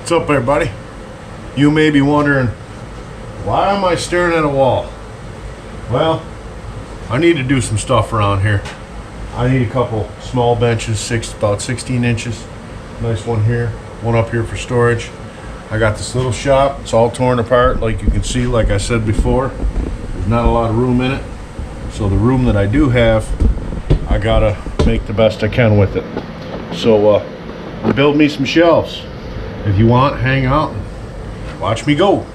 What's up, everybody? You may be wondering, why am I staring at a wall? Well, I need to do some stuff around here. I need a couple small benches, about 16 inches. Nice one here, one up here for storage. I got this little shop. It's all torn apart, like you can see, like I said before. There's not a lot of room in it. So the room that I do have, I gotta make the best I can with it. So build me some shelves. If you want, hang out and watch me go.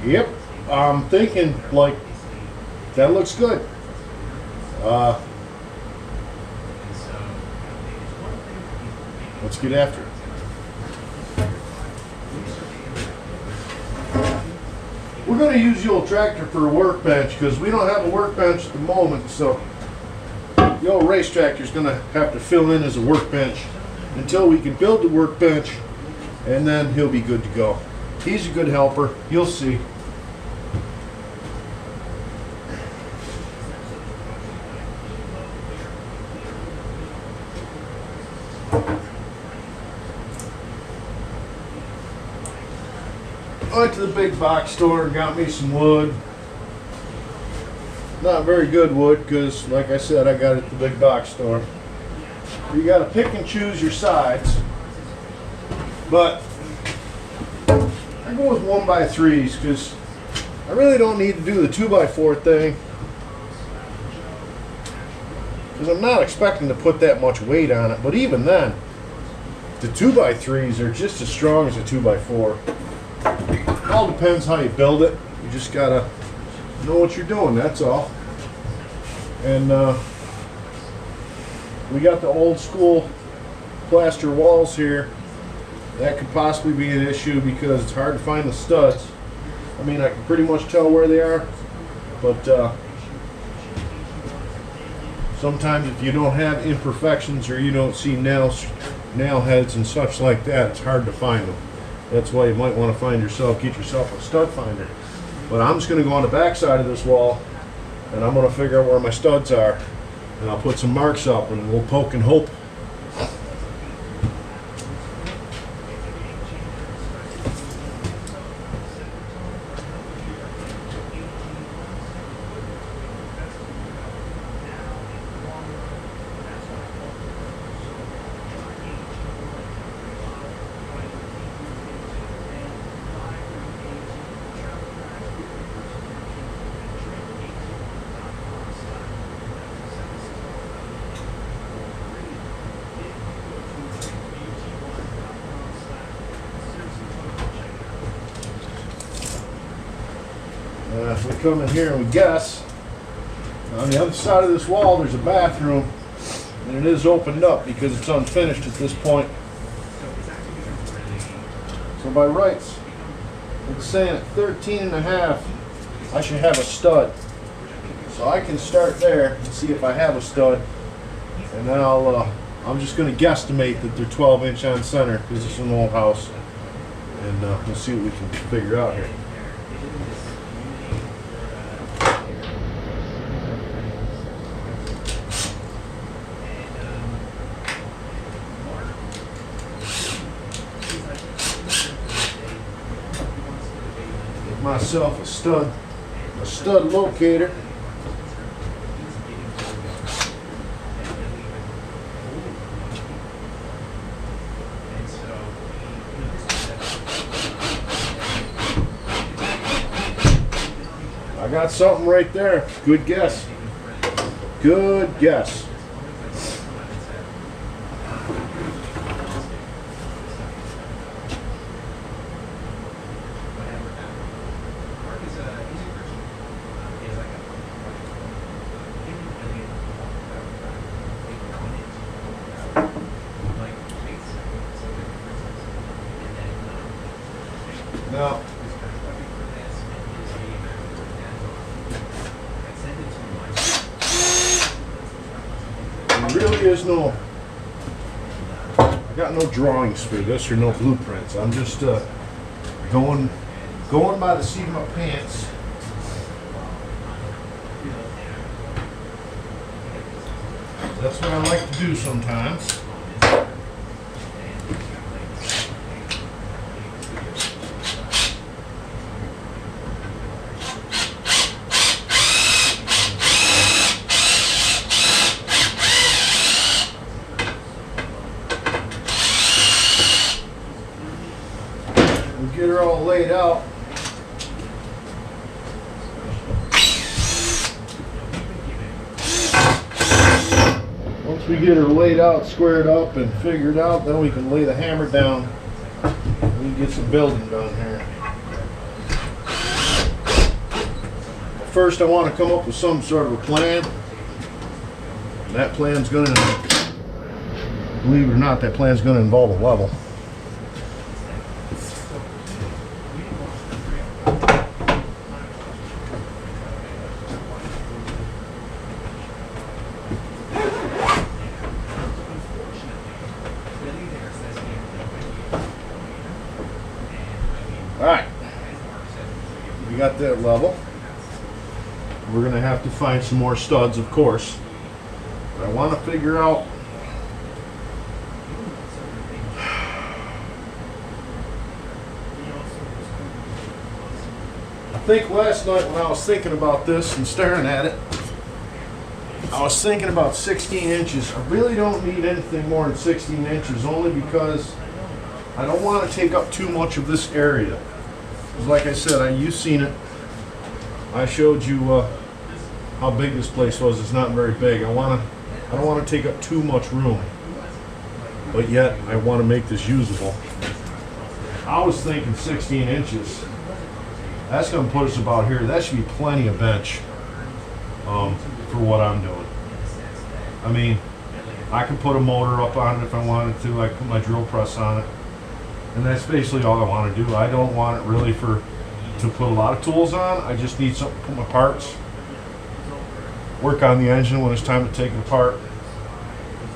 Yep, I'm thinking like that looks good. Let's get after it. We're going to use the old tractor for a workbench because we don't have a workbench at the moment, so the old race tractor is going to have to fill in as a workbench until we can build the workbench, and then he'll be good to go. He's a good helper, you'll see. I went to the big box store and got me some wood. Not very good wood because, like I said, I got it at the big box store. You got to pick and choose your sides. But I go with 1x3s because I really don't need to do the 2x4 thing. Because I'm not expecting to put that much weight on it. But even then, the 2x3s are just as strong as a 2x4. All depends how you build it. You just gotta know what you're doing, that's all. And we got the old school plaster walls here. That could possibly be an issue because it's hard to find the studs. I mean, I can pretty much tell where they are, but sometimes if you don't have imperfections or you don't see nail heads and such like that, it's hard to find them. That's why you might want to get yourself a stud finder. But I'm just going to go on the back side of this wall and I'm going to figure out where my studs are, and I'll put some marks up and we'll poke and hope. If we come in here and we guess, on the other side of this wall there's a bathroom, and it is opened up because it's unfinished at this point. So by rights, it's saying at 13.5 I should have a stud. So I can start there and see if I have a stud, and then I'm just going to guesstimate that they're 12-inch on center because it's an old house, and we'll see what we can figure out here. Myself a stud locator. I got something right there. Good guess. Good guess. Now, really is no, I got no drawings for this or no blueprints. I'm just going by the seat of my pants. That's what I like to do sometimes. Get her all laid out. Once we get her laid out, squared up, and figured out, then we can lay the hammer down and we can get some building done here. First, I want to come up with some sort of a plan. And that plan's going to, believe it or not, that plan's going to involve a level. Alright, we got that level. We're going to have to find some more studs, of course. But I want to figure out I think last night when I was thinking about this and staring at it, I was thinking about 16 inches. I really don't need anything more than 16 inches, only because I don't want to take up too much of this area. Because like I said, you've seen it. I showed you how big this place was. It's not very big. I don't want to take up too much room, but yet I want to make this usable. I was thinking 16 inches. That's going to put us about here. That should be plenty of bench for what I'm doing. I mean, I can put a motor up on it if I wanted to. I can put my drill press on it. And that's basically all I want to do. I don't want it really to put a lot of tools on. I just need something to put my parts. Work on the engine when it's time to take it apart.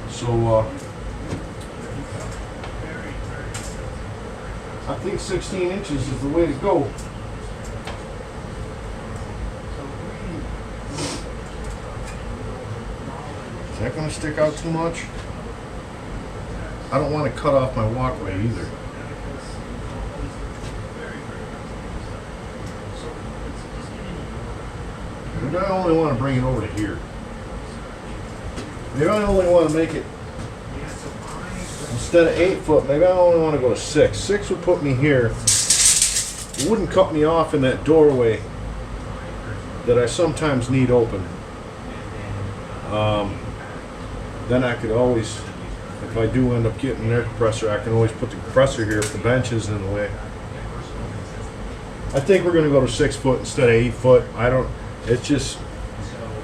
So I think 16 inches is the way to go. Is that going to stick out too much? I don't want to cut off my walkway either. Maybe I only want to bring it over to here. Maybe I only want to make it, instead of 8 foot, maybe I only want to go to 6. 6 would put me here. It wouldn't cut me off in that doorway that I sometimes need open. Then I could always, if I do end up getting an air compressor, I can always put the compressor here if the bench is in the way. I think we're going to go to 6 foot instead of 8 foot. It's just,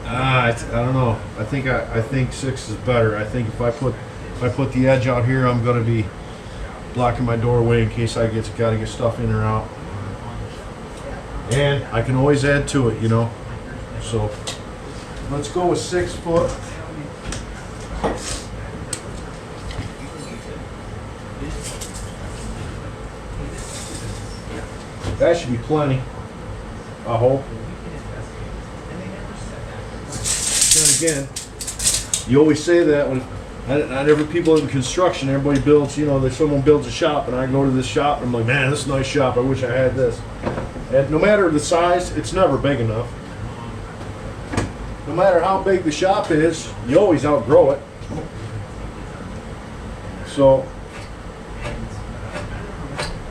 I don't know. I think 6 is better. I think if I put the edge out here, I'm going to be blocking my doorway in case I got to get stuff in or out. And I can always add to it, you know. So let's go with 6 foot. That should be plenty, I hope. Then again, you always say that when not every people in construction, everybody builds, you know, someone builds a shop, and I go to this shop and I'm like, man, this is a nice shop, I wish I had this. And no matter the size, it's never big enough. No matter how big the shop is, you always outgrow it. So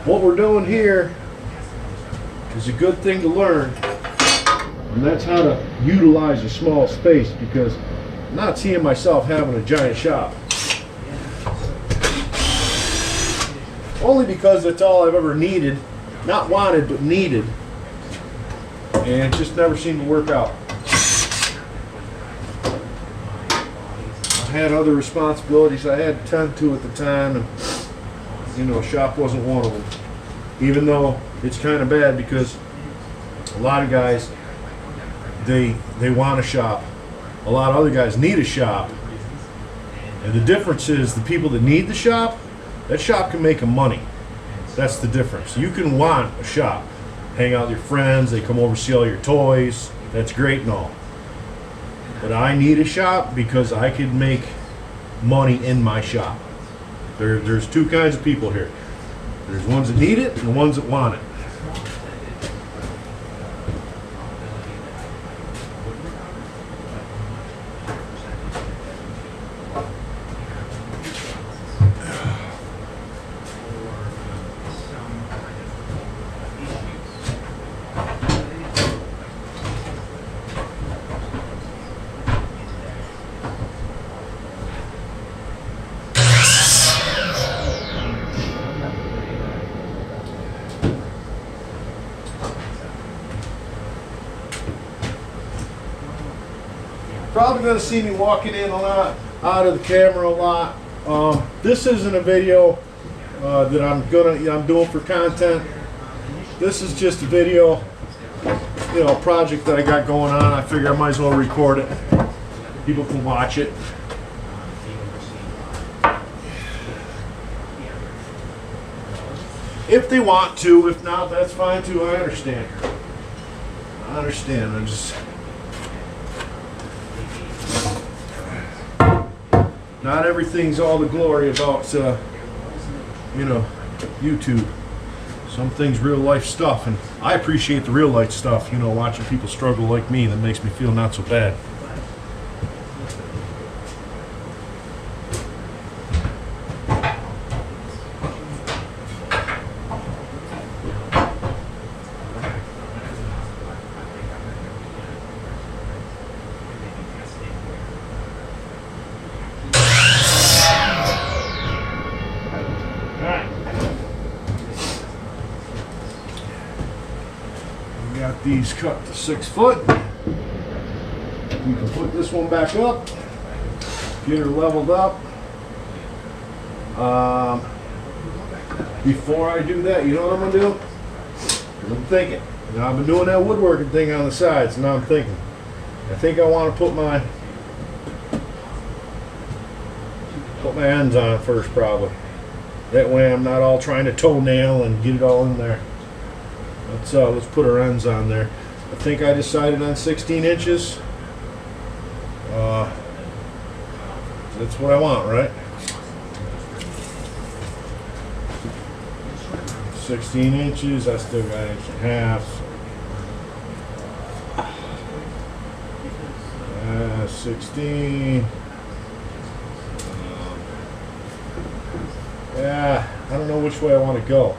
what we're doing here is a good thing to learn, and that's how to utilize a small space, because I'm not seeing myself having a giant shop. Only because that's all I've ever needed, not wanted, but needed, and it just never seemed to work out. I had other responsibilities I had to tend to at the time, and you know, shop wasn't one of them. Even though it's kind of bad, because a lot of guys, they want a shop. A lot of other guys need a shop, And the difference is the people that need the shop, that shop can make them money. That's the difference. You can want a shop, hang out with your friends, they come over, see all your toys. That's great and all. But I need a shop because I could make money in my shop. There's two kinds of people here. There's ones that need it and the ones that want it. Probably going to see me walking in a lot, out of the camera a lot. This isn't a video that I'm doing for content. This is just a video, project that I got going on. I figure I might as well record it. People can watch it. If they want to. If not, that's fine too. I understand. I'm just... Not everything's all the glory about, YouTube. Some things real life stuff, and I appreciate the real life stuff, watching people struggle like me. That makes me feel not so bad. Got these cut to 6 foot. We can put this one back up, get her leveled up. Before I do that, you know what I'm gonna do? I'm thinking. I've been doing that woodworking thing on the side, so now I'm thinking. I think I want to put my ends on first, probably. That way I'm not all trying to toenail and get it all in there. Let's put our ends on there. I think I decided on 16 inches. That's what I want, right? 16 inches. I still got 1.5 inches. 16. Yeah, I don't know which way I want to go.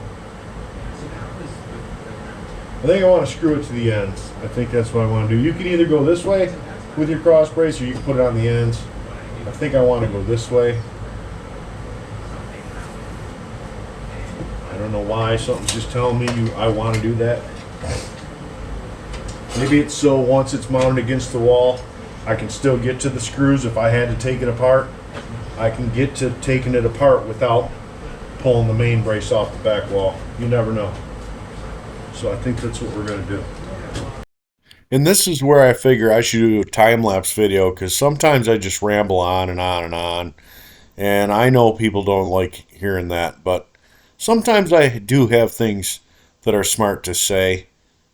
I think I want to screw it to the ends. I think that's what I want to do. You can either go this way with your cross brace or you can put it on the ends. I think I want to go this way. I don't know why. Something's just telling me I want to do that. Maybe it's so once it's mounted against the wall, I can still get to the screws. If I had to take it apart, I can get to taking it apart without pulling the main brace off the back wall. You never know. So I think that's what we're going to do. And this is where I figure I should do a time-lapse video, because sometimes I just ramble on and on and on. And I know people don't like hearing that, but sometimes I do have things that are smart to say.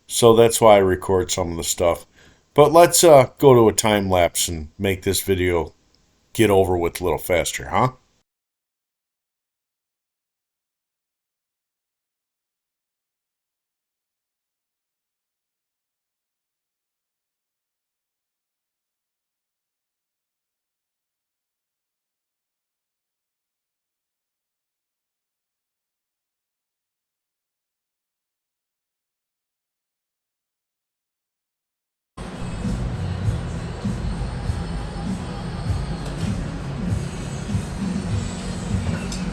So that's why I record some of the stuff. But let's go to a time-lapse and make this video get over with a little faster, huh?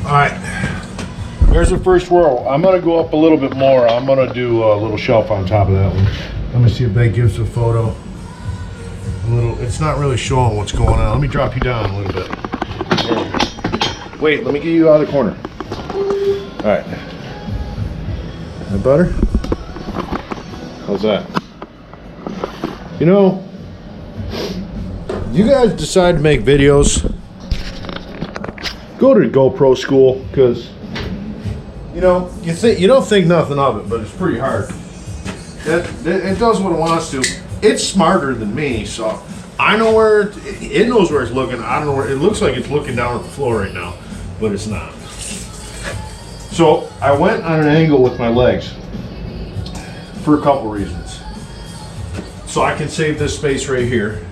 Alright, there's the first row. I'm going to go up a little bit more. I'm going to do a little shelf on top of that one. Let me see if that gives a photo. It's not really showing what's going on. Let me drop you down a little bit. Wait, let me get you out of the corner. Alright. That better? How's that? You guys decide to make videos go to GoPro school, because you know you don't think nothing of it, but it's pretty hard. It does what it wants to. It's smarter than me, so I know where it knows where it's looking. I don't know where it looks like it's looking down at the floor right now, but it's not. So I went on an angle with my legs for a couple reasons. So I can save this space right here,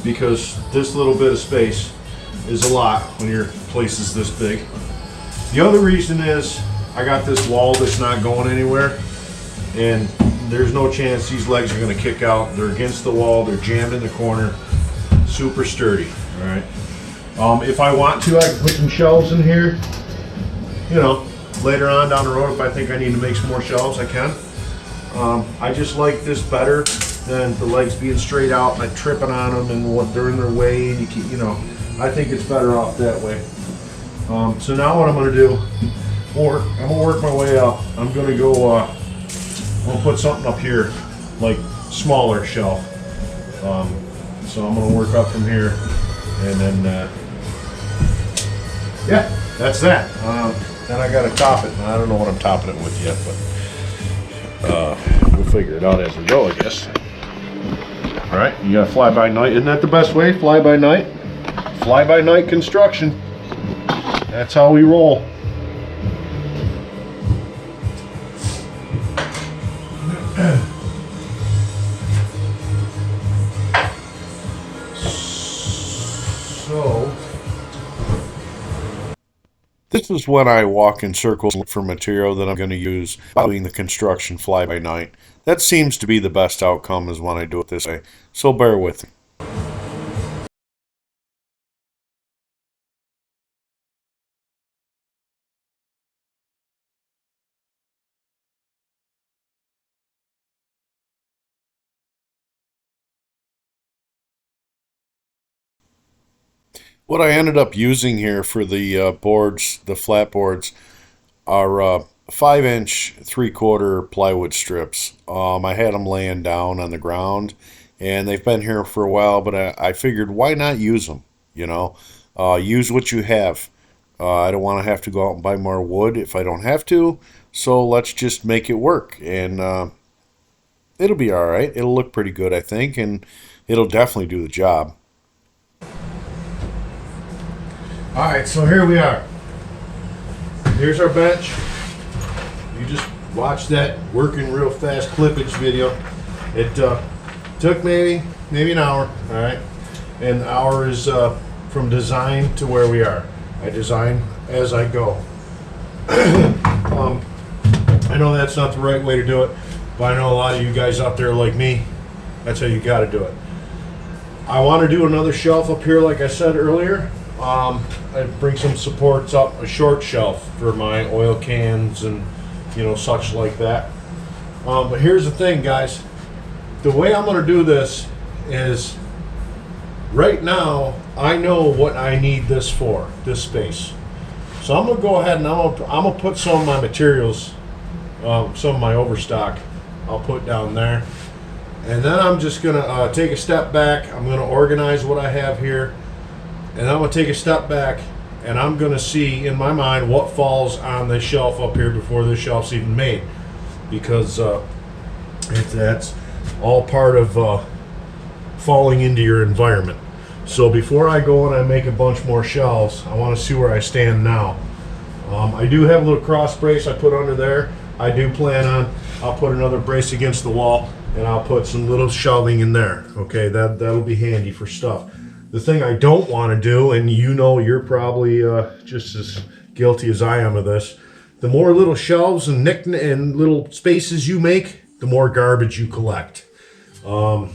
because this little bit of space is a lot when your place is this big. The other reason is I got this wall that's not going anywhere, and there's no chance these legs are going to kick out. They're against the wall, they're jammed in the corner, super sturdy. All right. If I want to, I can put some shelves in here. You know, later on down the road, if I think I need to make some more shelves, I can. I just like this better than the legs being straight out and like tripping on them and what they're in their way, and you keep, you know, I think it's better off that way. So now what I'm going to do, I'm going to work my way up. I'm going to go, I'm going to put something up here, like smaller shelf. So I'm going to work up from here, and then, yeah, that's that. Then I got to top it. I don't know what I'm topping it with yet, but we'll figure it out as we go, I guess. All right, you got fly by night. Isn't that the best way? Fly by night? Fly by night construction. That's how we roll. So, this is when I walk in circles for material that I'm going to use doing the construction fly by night. That seems to be the best outcome is when I do it this way. So bear with me. What I ended up using here for the boards, the flat boards, are 5-inch 3/4 plywood strips. I had them laying down on the ground, and they've been here for a while, but I figured why not use them? You know, use what you have. I don't want to have to go out and buy more wood if I don't have to, so let's just make it work, and it'll be all right. It'll look pretty good, I think, and it'll definitely do the job. All right, so here we are. Here's our bench. You just watched that working real fast clippage video. It took maybe an hour, all right? And the hour is from design to where we are. I design as I go. I know that's not the right way to do it, but I know a lot of you guys out there like me, that's how you got to do it. I want to do another shelf up here, like I said earlier. I bring some supports up, a short shelf for my oil cans and, you know, such like that. But here's the thing, guys. The way I'm going to do this is, right now, I know what I need this for, this space. So I'm going to go ahead and I'm going to put some of my materials, some of my overstock, I'll put down there. And then I'm just going to take a step back. I'm going to organize what I have here. And I'm going to take a step back, and I'm going to see in my mind what falls on this shelf up here before this shelf's even made. Because that's all part of falling into your environment. So before I go and I make a bunch more shelves, I want to see where I stand now. I do have a little cross brace I put under there. I do plan on, I'll put another brace against the wall, and I'll put some little shelving in there. Okay, that'll be handy for stuff. The thing I don't want to do, and you know you're probably just as guilty as I am of this, the more little shelves and little spaces you make, the more garbage you collect. And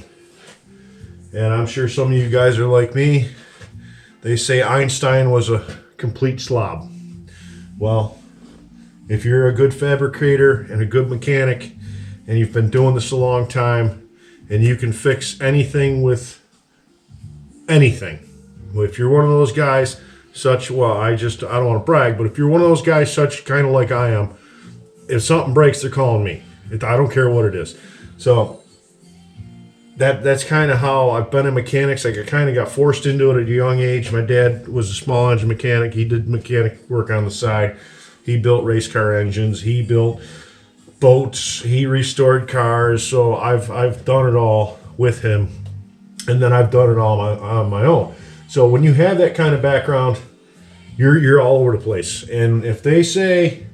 I'm sure some of you guys are like me. They say Einstein was a complete slob. Well, if you're a good fabricator and a good mechanic, and you've been doing this a long time, and you can fix anything with anything. If you're one of those guys, I don't want to brag, but if you're one of those guys, such kind of like I am, if something breaks, they're calling me. I don't care what it is. So that's kind of how I've been in mechanics. Like I kind of got forced into it at a young age. My dad was a small engine mechanic. He did mechanic work on the side. He built race car engines. He built boats. He restored cars. So I've done it all with him, and then I've done it all on my own. So when you have that kind of background, you're all over the place. And if they say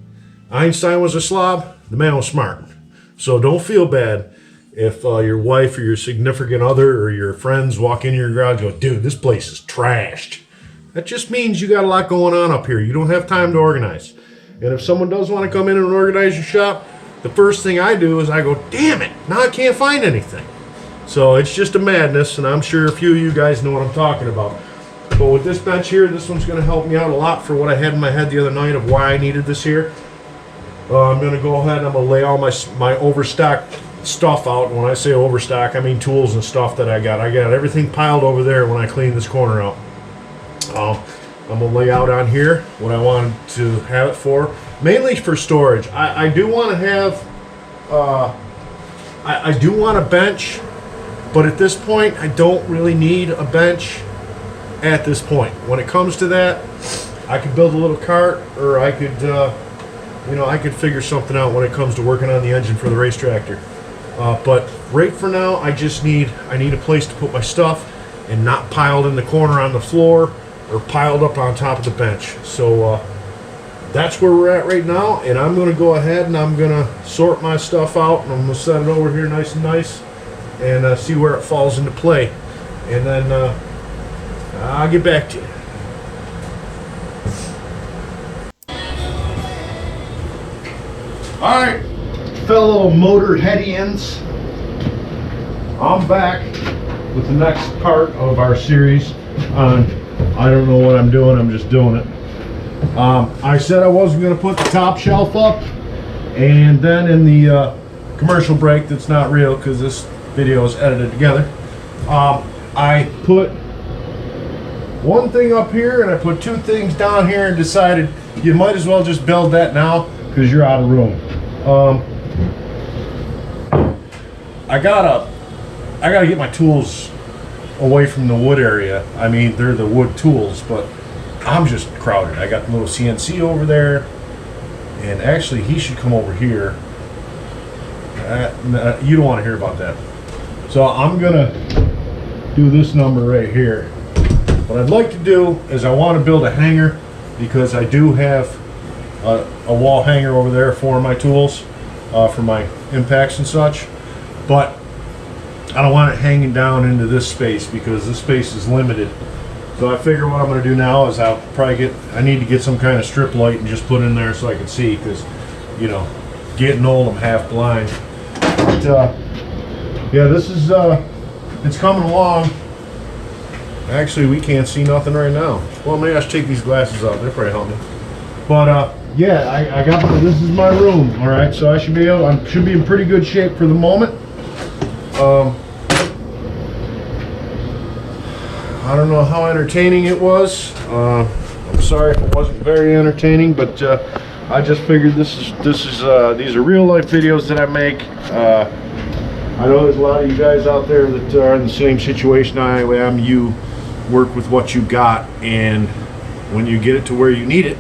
Einstein was a slob, the man was smart. So don't feel bad if your wife or your significant other or your friends walk into your garage and go, dude, this place is trashed. That just means you got a lot going on up here. You don't have time to organize. And if someone does want to come in and organize your shop, the first thing I do is I go, damn it, now I can't find anything. So it's just a madness, and I'm sure a few of you guys know what I'm talking about. But with this bench here, this one's going to help me out a lot for what I had in my head the other night of why I needed this here. I'm going to go ahead and I'm going to lay all my overstocked stuff out. And when I say overstock, I mean tools and stuff that I got. I got everything piled over there when I clean this corner out. I'm going to lay out on here what I wanted to have it for. Mainly for storage. I do want to have, I do want a bench, but at this point, I don't really need a bench at this point. When it comes to that, I could build a little cart, or I could, I could figure something out when it comes to working on the engine for the race tractor. But right for now, I need a place to put my stuff and not piled in the corner on the floor or piled up on top of the bench. So that's where we're at right now, and I'm going to go ahead and I'm going to sort my stuff out, and I'm going to set it over here nice and see where it falls into play. And then I'll get back to you. Alright, fellow motor heady-ins, I'm back with the next part of our series on I don't know what I'm doing, I'm just doing it. I said I wasn't going to put the top shelf up, and then in the commercial break that's not real because this video is edited together, I put one thing up here and I put two things down here and decided you might as well just build that now because you're out of room. I gotta get my tools away from the wood area. I mean, they're the wood tools, but I'm just crowded. I got the little CNC over there, and actually he should come over here. You don't want to hear about that. So I'm gonna do this number right here. What I'd like to do is I want to build a hanger, because I do have a wall hanger over there for my tools, for my impacts and such, but I don't want it hanging down into this space because this space is limited. So I figure what I'm going to do now is I need to get some kind of strip light and just put it in there so I can see, because, you know, getting old, I'm half blind. But yeah, this is it's coming along. Actually, we can't see nothing right now. Well, maybe I should take these glasses off. They'll probably help me. But yeah, I got this is my room. All right, so I should be in pretty good shape for the moment. I don't know how entertaining it was. I'm sorry if it wasn't very entertaining, but I just figured these are real life videos that I make. I know there's a lot of you guys out there that are in the same situation I am. You work with what you got, and when you get it to where you need it,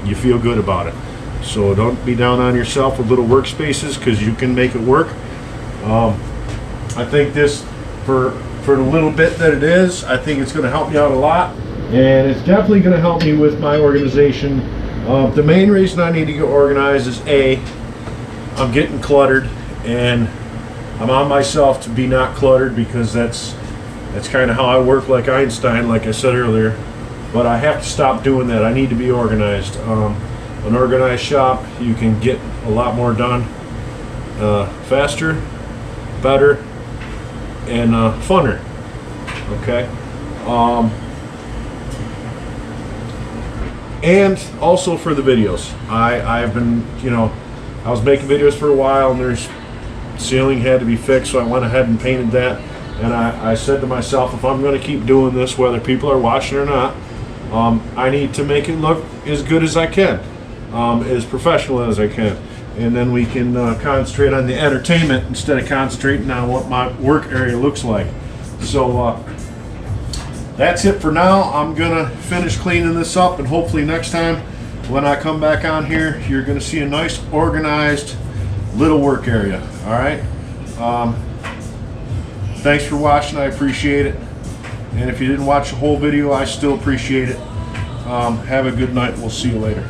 you feel good about it. So don't be down on yourself with little workspaces, because you can make it work. I think this, for the little bit that it is, I think it's going to help me out a lot, and it's definitely going to help me with my organization. The main reason I need to get organized is I'm getting cluttered, and I'm on myself to be not cluttered, because that's kind of how I work, like Einstein, like I said earlier. But I have to stop doing that. I need to be organized. An organized shop, you can get a lot more done faster, better, and funner. Okay. And also for the videos, I've been, I was making videos for a while, and there's ceiling had to be fixed, so I went ahead and painted that. And I said to myself, if I'm going to keep doing this, whether people are watching or not, I need to make it look as good as I can, as professional as I can. and then we can concentrate on the entertainment instead of concentrating on what my work area looks like. So that's it for now. I'm gonna finish cleaning this up, and hopefully next time when I come back on here, you're gonna see a nice organized little work area. All right. Thanks for watching. I appreciate it. And if you didn't watch the whole video, I still appreciate it. Have a good night. We'll see you later.